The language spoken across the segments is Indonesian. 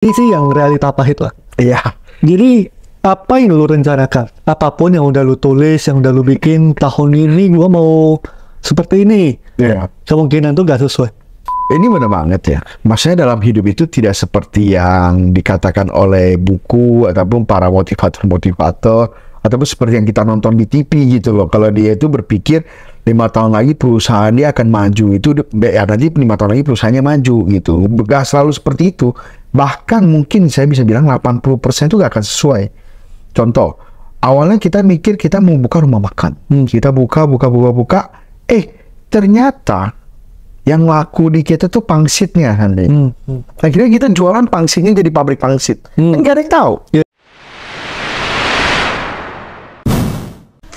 Ini sih yang realita pahit lah. Iya. Jadi apa yang lu rencanakan, apapun yang udah lu tulis, yang udah lu bikin tahun ini gua mau seperti ini, Iya. kemungkinan tuh gak sesuai. Ini benar banget ya. Maksudnya dalam hidup itu tidak seperti yang dikatakan oleh buku ataupun para motivator-motivator ataupun seperti yang kita nonton di TV gitu loh. Kalau dia itu berpikir 5 tahun lagi perusahaan dia akan maju, itu ya nanti 5 tahun lagi perusahaannya maju gitu. Gak selalu seperti itu. Bahkan mungkin saya bisa bilang 80% itu gak akan sesuai. Contoh, awalnya kita mikir kita mau buka rumah makan. Kita buka. Ternyata yang laku di kita tuh pangsitnya, Handi. Akhirnya kita jualan pangsitnya jadi pabrik pangsit. Kan gak ada yang tahu.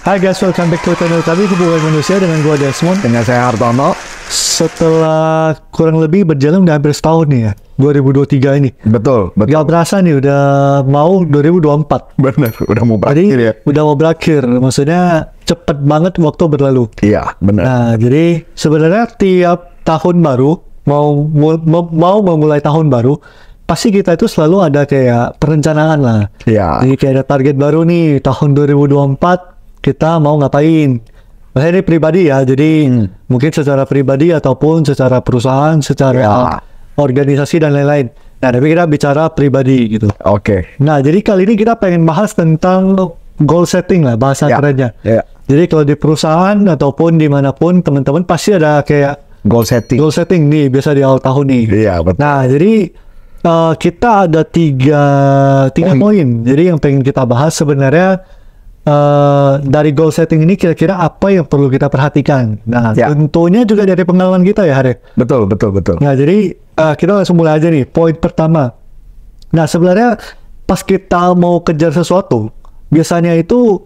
Hai guys, welcome back to channel kami, Hubungan Manusia, dengan gua Desmond. Dengan saya Hartono. Setelah kurang lebih berjalan udah hampir setahun nih ya, 2023 ini. Betul. Gak berasa nih udah mau 2024. Benar, udah mau berakhir Jadi ya. udah mau berakhir, maksudnya cepet banget waktu berlalu. Iya, benar. Nah, jadi sebenarnya tiap tahun baru mau memulai tahun baru, pasti kita itu selalu ada kayak perencanaan lah. Iya. Jadi kayak ada target baru nih tahun 2024 kita mau ngapain. Maksudnya ini pribadi ya, jadi mungkin secara pribadi ataupun secara perusahaan, secara organisasi dan lain-lain. Nah, tapi kita bicara pribadi gitu. Oke. Nah, jadi kali ini kita pengen bahas tentang goal setting lah, bahasa kerennya. Ya. Jadi kalau di perusahaan ataupun dimanapun, teman-teman pasti ada kayak Goal setting. goal setting nih, biasa di awal tahun nih. Iya, betul. Nah, jadi kita ada tiga poin. Jadi yang pengen kita bahas sebenarnya dari goal setting ini kira-kira apa yang perlu kita perhatikan. Nah, tentunya juga dari pengalaman kita ya, Hari. Betul. Nah, jadi kita langsung mulai aja nih. Poin pertama. Nah, sebenarnya pas kita mau kejar sesuatu, biasanya itu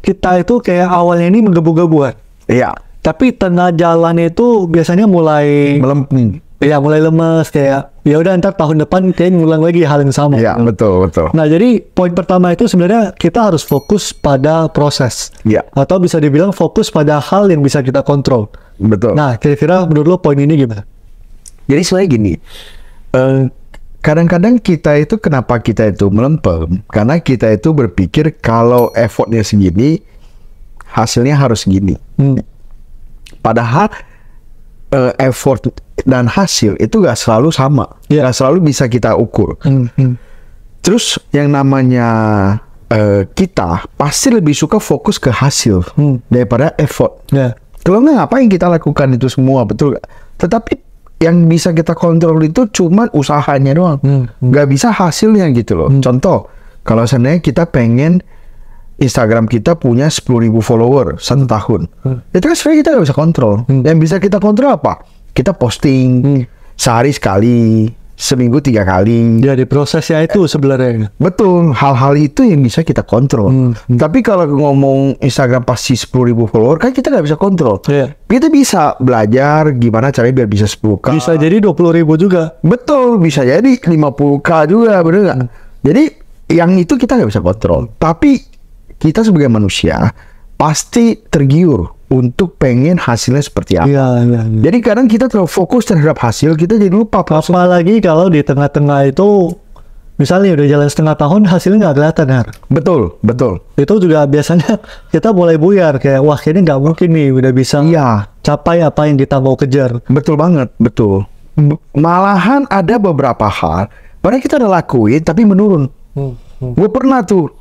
kita itu kayak awalnya ini menggebu-gebuan. Iya. Tapi tengah jalan itu biasanya mulai Melempem. ya mulai lemes, kayak ya udah ntar tahun depan kayak ngulang lagi hal yang sama. Iya, betul. Nah, jadi poin pertama itu sebenarnya kita harus fokus pada proses. Iya. Atau bisa dibilang fokus pada hal yang bisa kita kontrol. Betul. Nah, kira-kira menurut lo poin ini gimana? Jadi sebenarnya gini, kadang-kadang kita itu kenapa kita itu melempem? Karena kita itu berpikir kalau effortnya segini, hasilnya harus segini. Padahal effort dan hasil itu gak selalu sama, gak selalu bisa kita ukur. Terus yang namanya kita pasti lebih suka fokus ke hasil daripada effort. Kalau nggak, ngapain kita lakukan itu semua, betul gak? Tetapi yang bisa kita kontrol itu cuma usahanya doang, nggak bisa hasilnya gitu loh. Contoh, kalau seandainya kita pengen Instagram kita punya 10.000 follower 1 tahun, itu kan sebenarnya kita nggak bisa kontrol. Yang bisa kita kontrol apa? Kita posting sehari sekali, seminggu 3 kali. Ya, di prosesnya itu sebenarnya. Betul, hal-hal itu yang bisa kita kontrol. Tapi kalau ngomong Instagram pasti 10.000 follower, kan kita nggak bisa kontrol. Kita bisa belajar gimana caranya biar bisa 10k. Bisa jadi 20.000 juga. Betul, bisa jadi 50k juga, bener nggak? Jadi yang itu kita nggak bisa kontrol. Tapi kita sebagai manusia pasti tergiur untuk pengen hasilnya seperti apa. Iya. Jadi kadang kita terlalu fokus terhadap hasil, kita jadi lupa. Apalagi kalau di tengah-tengah itu, misalnya udah jalan setengah tahun, hasilnya nggak kelihatan, Har. Betul. Itu juga biasanya kita mulai buyar, kayak wah ini nggak mungkin nih udah bisa capai apa yang kita mau kejar. Betul banget, betul. Malahan ada beberapa hal, padahal kita udah lakuin tapi menurun. Gue pernah tuh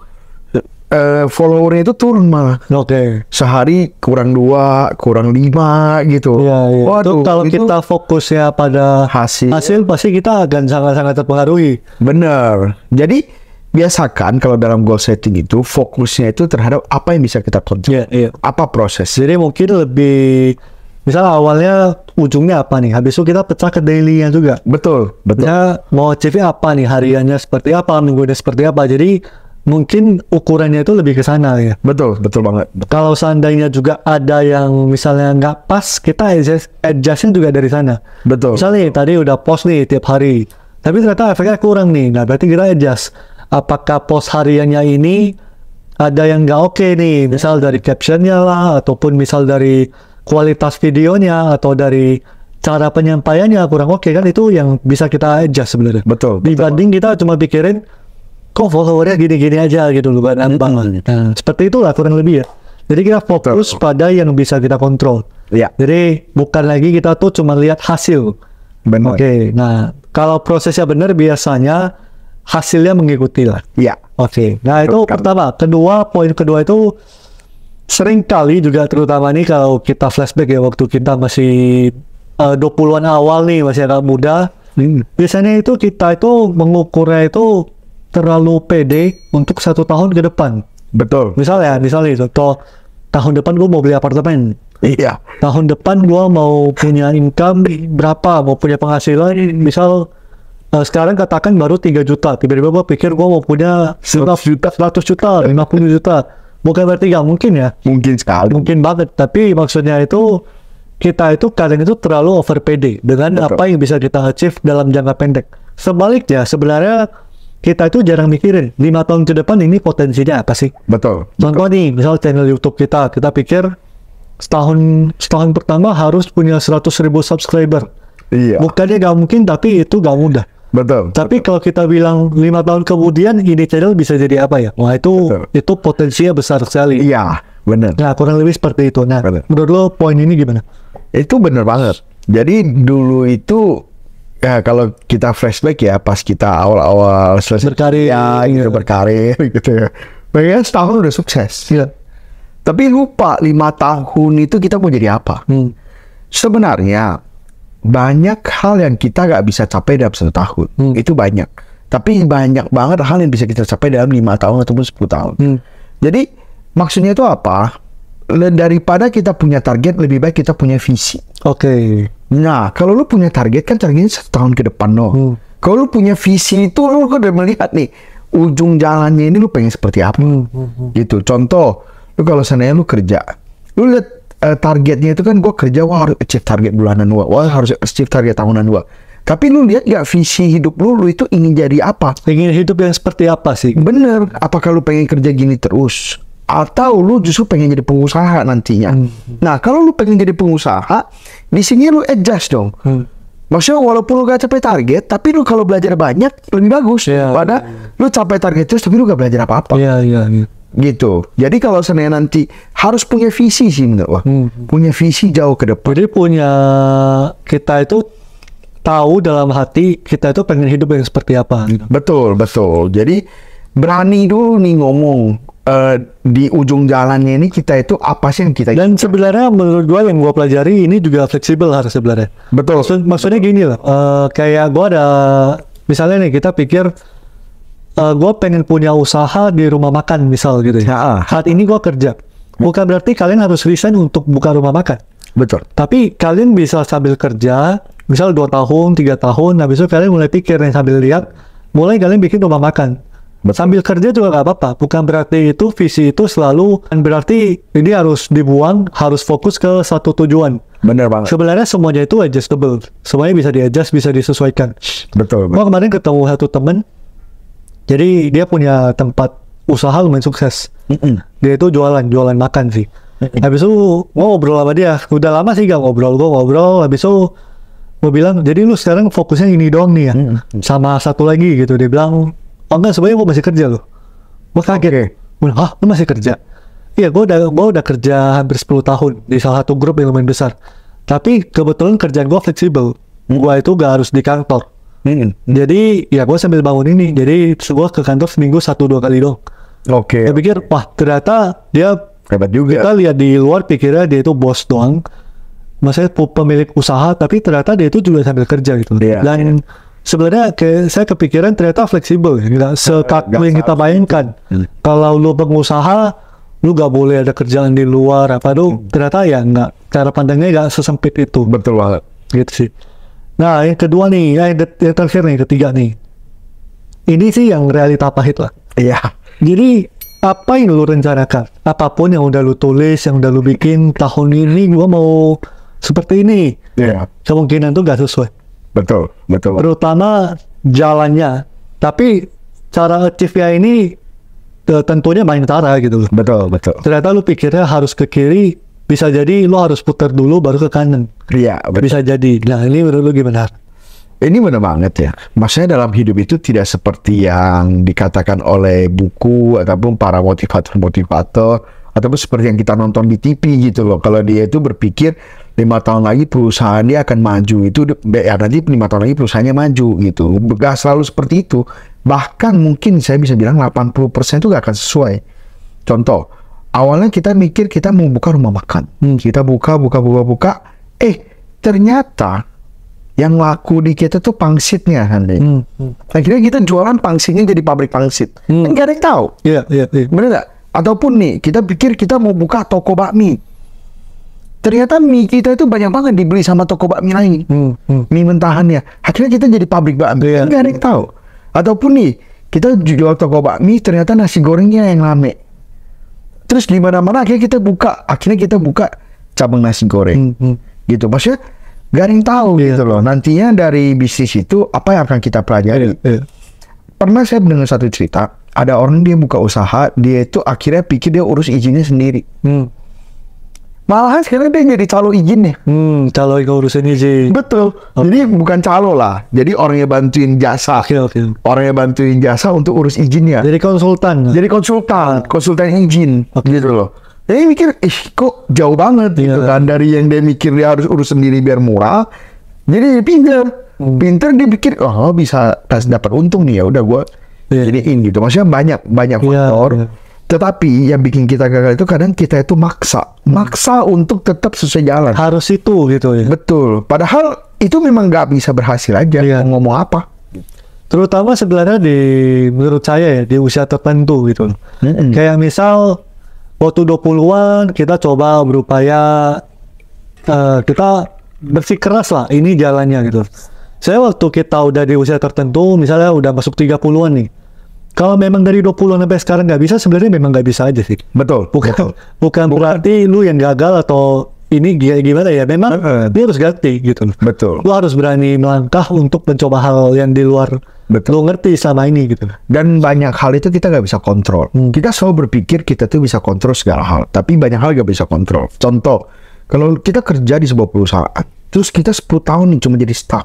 followernya itu turun malah. Sehari kurang 2, kurang 5 gitu. Iya. Waduh, kalau kita fokusnya pada hasil pasti kita akan sangat-sangat terpengaruhi. Bener. Jadi biasakan kalau dalam goal setting itu fokusnya itu terhadap apa yang bisa kita kontrol. Apa proses. Jadi mungkin lebih, misalnya awalnya ujungnya apa nih, habis itu kita pecah ke daily-nya juga. Betul. Ya, mau achieve apa nih, hariannya seperti apa, minggunya seperti apa. Jadi mungkin ukurannya itu lebih ke sana ya. Betul banget. Kalau seandainya juga ada yang misalnya nggak pas, kita adjustnya juga dari sana. Betul. Misalnya tadi udah post nih tiap hari, tapi ternyata efeknya kurang nih. Nah, berarti kita adjust. Apakah post hariannya ini ada yang nggak oke nih, misal dari captionnya lah, ataupun misal dari kualitas videonya, atau dari cara penyampaiannya kurang oke kan, itu yang bisa kita adjust sebenarnya. Betul. Dibanding kita cuma pikirin kok followernya gini-gini aja gitu loh, banget. Nah, seperti itulah kurang lebih ya. Jadi kita fokus pada yang bisa kita kontrol. Iya. Jadi bukan lagi kita tuh cuma lihat hasil. Benar. Oke, nah kalau prosesnya benar biasanya hasilnya mengikuti lah. Iya. Oke, nah itu pertama. Poin kedua itu sering kali juga, terutama nih kalau kita flashback ya, waktu kita masih 20-an awal nih, masih agak muda. Biasanya itu kita itu mengukurnya itu terlalu pede untuk 1 tahun ke depan. Betul. Misalnya contoh, tahun depan gue mau beli apartemen. Iya. Tahun depan gua mau punya income berapa, mau punya penghasilan misal sekarang katakan baru 3 juta, tiba-tiba gua pikir gua mau punya 100 juta, 50 juta. Bukan berarti nggak mungkin ya, Mungkin sekali. mungkin banget, tapi maksudnya itu kita itu kadang itu terlalu over PD dengan Betul. apa yang bisa kita achieve dalam jangka pendek. Sebaliknya sebenarnya kita itu jarang mikirin 5 tahun ke depan ini potensinya apa sih. Betul. Contoh nih, misal channel YouTube kita pikir setahun pertama harus punya 100.000 subscriber. Iya. Bukannya nggak mungkin, tapi itu nggak mudah. Betul. Tapi kalau kita bilang 5 tahun kemudian ini channel bisa jadi apa ya? Wah itu potensinya besar sekali. Iya, benar. Nah kurang lebih seperti itu. Nah Benar. menurut lo poin ini gimana? Itu benar banget. Jadi dulu itu ya kalau kita flashback ya pas kita awal-awal selesai Berkarir. ya, gitu, berkarir gitu ya. Pengen setahun udah sukses. Iya. Tapi lupa 5 tahun itu kita mau jadi apa? Sebenarnya banyak hal yang kita nggak bisa capai dalam 1 tahun. Itu banyak. Tapi banyak banget hal yang bisa kita capai dalam 5 tahun ataupun 10 tahun. Jadi maksudnya itu apa? Daripada kita punya target, lebih baik kita punya visi. Oke. Nah, kalau lu punya target kan targetnya 1 tahun ke depan no. Kalau lu punya visi itu lu udah melihat nih ujung jalannya ini lu pengen seperti apa. Gitu. Contoh, lu kalau seandainya lu kerja, lu lihat targetnya itu kan gua kerja, wah harus achieve target bulanan gua, wah harus achieve target tahunan gua. Tapi lu lihat gak visi hidup lu itu ingin jadi apa? Ingin hidup yang seperti apa sih? Bener. Apakah lu pengen kerja gini terus? Atau lu justru pengen jadi pengusaha nantinya? Nah, kalau lu pengen jadi pengusaha, di sini lu adjust dong. Maksudnya walaupun lu gak capai target, tapi lu kalau belajar banyak lebih bagus. Pada lu capai target terus tapi lu gak belajar apa-apa. Iya. Gitu. Jadi kalau seandainya nanti harus punya visi sih menurut gua. Punya visi jauh ke depan. Jadi kita itu tahu dalam hati kita itu pengen hidup yang seperti apa. Gitu. Betul. Jadi berani dulu nih ngomong di ujung jalannya ini kita itu apa sih yang kita. Dan sebenarnya menurut gue yang gue pelajari ini juga fleksibel harus sebenarnya. Betul. Maksudnya gini lah, kayak gue ada misalnya nih kita pikir gue pengen punya usaha di rumah makan misal gitu ya. Saat ini gue kerja, bukan berarti kalian harus resign untuk buka rumah makan. Betul. Tapi kalian bisa sambil kerja, misal 2 tahun, 3 tahun, habis itu kalian mulai pikir nih sambil lihat, mulai kalian bikin rumah makan. Sambil kerja juga nggak apa-apa. Bukan berarti itu visi itu selalu berarti ini harus dibuang, harus fokus ke satu tujuan. Bener banget. Sebenarnya semuanya itu adjustable. Semuanya bisa di-adjust, bisa disesuaikan. Betul. Gua kemarin ketemu satu temen, jadi dia punya tempat usaha lumayan sukses. Dia itu jualan makan sih. Habis itu gua ngobrol sama dia. Udah lama sih gak ngobrol. Gua ngobrol, habis itu gua bilang, jadi lu sekarang fokusnya ini doang nih ya. Sama satu lagi gitu. Dia bilang, oh enggak, sebenarnya gue masih kerja loh. Gue kaget. Hah, lu masih kerja? Iya, gue udah kerja hampir 10 tahun di salah satu grup yang lumayan besar. Tapi kebetulan kerjaan gue fleksibel. Gue itu gak harus di kantor. Jadi ya gue sambil bangun ini. Jadi gue ke kantor seminggu 1-2 kali dong. Oke. Saya pikir, wah ternyata dia hebat juga. Kita lihat di luar pikirnya dia itu bos doang. Maksudnya pemilik usaha, tapi ternyata dia itu juga sambil kerja gitu. Dan sebenarnya saya kepikiran ternyata fleksibel, nggak sekaku yang kita bayangkan. Kalau lu pengusaha, lu nggak boleh ada kerjaan di luar apa tuh. Ternyata ya nggak, cara pandangnya nggak sesempit itu. Betul banget. Gitu sih. Nah yang kedua nih, yang terakhir nih, ketiga nih. Ini sih yang realita pahit lah. Iya. Jadi apa yang lu rencanakan? Apapun yang udah lu tulis, yang udah lu bikin tahun ini, gua mau seperti ini. Iya. Kemungkinan tuh nggak sesuai. Betul. Terutama jalannya. Tapi cara achieve-nya ini tentunya banyak cara gitu loh. Betul. Ternyata lu pikirnya harus ke kiri, bisa jadi lo harus putar dulu baru ke kanan. Iya, betul. Bisa jadi. Nah ini menurut lo gimana? Ini benar banget ya. Maksudnya dalam hidup itu tidak seperti yang dikatakan oleh buku ataupun para motivator-motivator ataupun seperti yang kita nonton di TV gitu loh. Kalau dia itu berpikir 5 tahun lagi perusahaan dia akan maju, itu ya nanti 5 tahun lagi perusahaannya maju gitu. Gak selalu seperti itu. Bahkan mungkin saya bisa bilang 80% itu gak akan sesuai. Contoh, awalnya kita mikir kita mau buka rumah makan. Kita buka. Ternyata yang laku di kita tuh pangsitnya, Hande. Akhirnya kita jualan pangsitnya jadi pabrik pangsit. Nggak ada yang tahu. Iya. Bener nggak? Ataupun nih, kita pikir kita mau buka toko bakmi. Ternyata mie kita itu banyak banget dibeli sama toko bakmi lain. Mie mentahannya. Akhirnya kita jadi pabrik bakmi. Nggak ada yang tahu. Ataupun nih, kita jual toko bakmi, ternyata nasi gorengnya yang rame. Terus di mana-mana akhirnya kita buka cabang nasi goreng. Gitu. Maksudnya gak ada yang tahu gitu loh. Nantinya dari bisnis itu apa yang akan kita pelajari. Pernah saya mendengar satu cerita, ada orang dia buka usaha, dia itu akhirnya pikir dia urus izinnya sendiri. Malahan sekarang dia jadi calo izinnya. Calo urusan izin. Betul. Jadi bukan calo lah. Jadi orang yang bantuin jasa. Orang yang bantuin jasa untuk urus izinnya. Jadi konsultan. Konsultan izin. Gitu loh. Jadi mikir, kok jauh banget gitu kan. Dari yang dia mikir dia harus urus sendiri biar murah. Jadi dia pinter dia pikir, oh bisa dapat untung nih, ya udah gue jadiin gitu. Maksudnya banyak faktor. Tetapi yang bikin kita gagal itu kadang kita itu maksa untuk tetap sesuai jalan. Harus itu gitu ya. Betul. Padahal itu memang nggak bisa berhasil aja. Mau ngomong apa? Terutama sebenarnya menurut saya ya di usia tertentu gitu. Kayak misal waktu 20-an kita coba berupaya kita bersikeras lah ini jalannya gitu. Saya waktu kita udah di usia tertentu, misalnya udah masuk 30-an nih. Kalau memang dari 20-an sampai sekarang nggak bisa, sebenarnya memang nggak bisa aja sih. Betul. Bukan berarti lu yang gagal atau ini gimana ya. Memang dia harus ganti gitu. Betul. Lu harus berani melangkah untuk mencoba hal yang di luar lu ngerti sama ini gitu. Dan banyak hal itu kita nggak bisa kontrol. Kita selalu berpikir kita tuh bisa kontrol segala hal, tapi banyak hal nggak bisa kontrol. Contoh, kalau kita kerja di sebuah perusahaan, terus kita 10 tahun nih cuma jadi staff.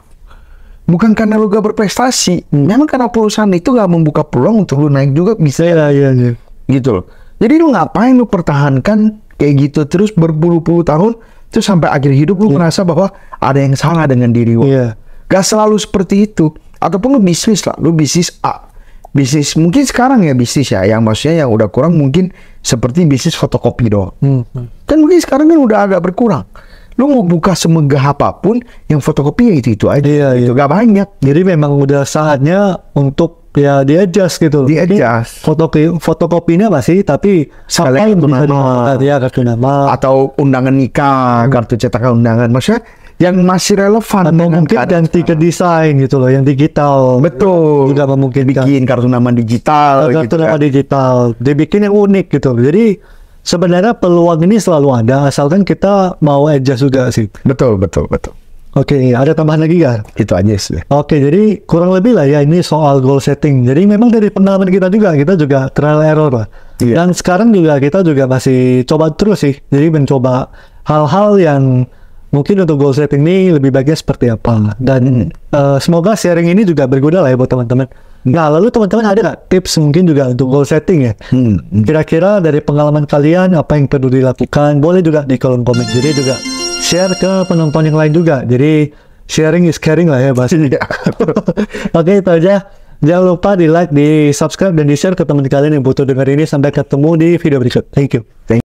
Bukan karena lu gak berprestasi, memang karena perusahaan itu gak membuka peluang untuk lu naik juga bisa. Iya. Gitu loh. Jadi lu ngapain lu pertahankan kayak gitu terus berpuluh-puluh tahun, terus sampai akhir hidup lu merasa bahwa ada yang salah dengan diri lu. Gak selalu seperti itu. Ataupun lu bisnis lah, lu bisnis A. Bisnis mungkin sekarang ya bisnis ya, yang maksudnya yang udah kurang mungkin seperti bisnis fotokopi doang. Kan mungkin sekarang kan udah agak berkurang. Lu mau buka semegah apapun, yang fotokopi ya itu aja. Itu gak banyak. Jadi memang udah saatnya untuk ya di-adjust gitu. Di-adjust. Fotokopinya masih, tapi sekalian kartu nama. Atau undangan nikah, kartu cetakan undangan. Maksudnya yang masih relevan. Atau mungkin ganti ke desain gitu loh, yang digital. Betul. Juga memungkinkan. Bikin kartu nama digital. Kartu nama digital. Dibikin yang unik gitu. Jadi sebenarnya peluang ini selalu ada, asalkan kita mau adjust juga sih. Betul. Oke, ada tambahan lagi kan? Itu aja sih. Oke, jadi kurang lebih lah ya ini soal goal setting. Jadi memang dari pengalaman kita juga trial error lah. Dan sekarang juga kita juga masih coba terus sih. Jadi mencoba hal-hal yang mungkin untuk goal setting ini lebih baiknya seperti apa. Dan semoga sharing ini juga berguna lah ya buat teman-teman. Nah, lalu teman-teman ada nggak tips mungkin juga untuk goal setting ya? Kira-kira dari pengalaman kalian apa yang perlu dilakukan? Boleh juga di kolom komen. Jadi juga share ke penonton yang lain juga. Jadi sharing is caring lah ya bahasanya. Oke, itu aja. Jangan lupa di like, di subscribe, dan di share ke teman kalian yang butuh dengar ini. Sampai ketemu di video berikut. Thank you.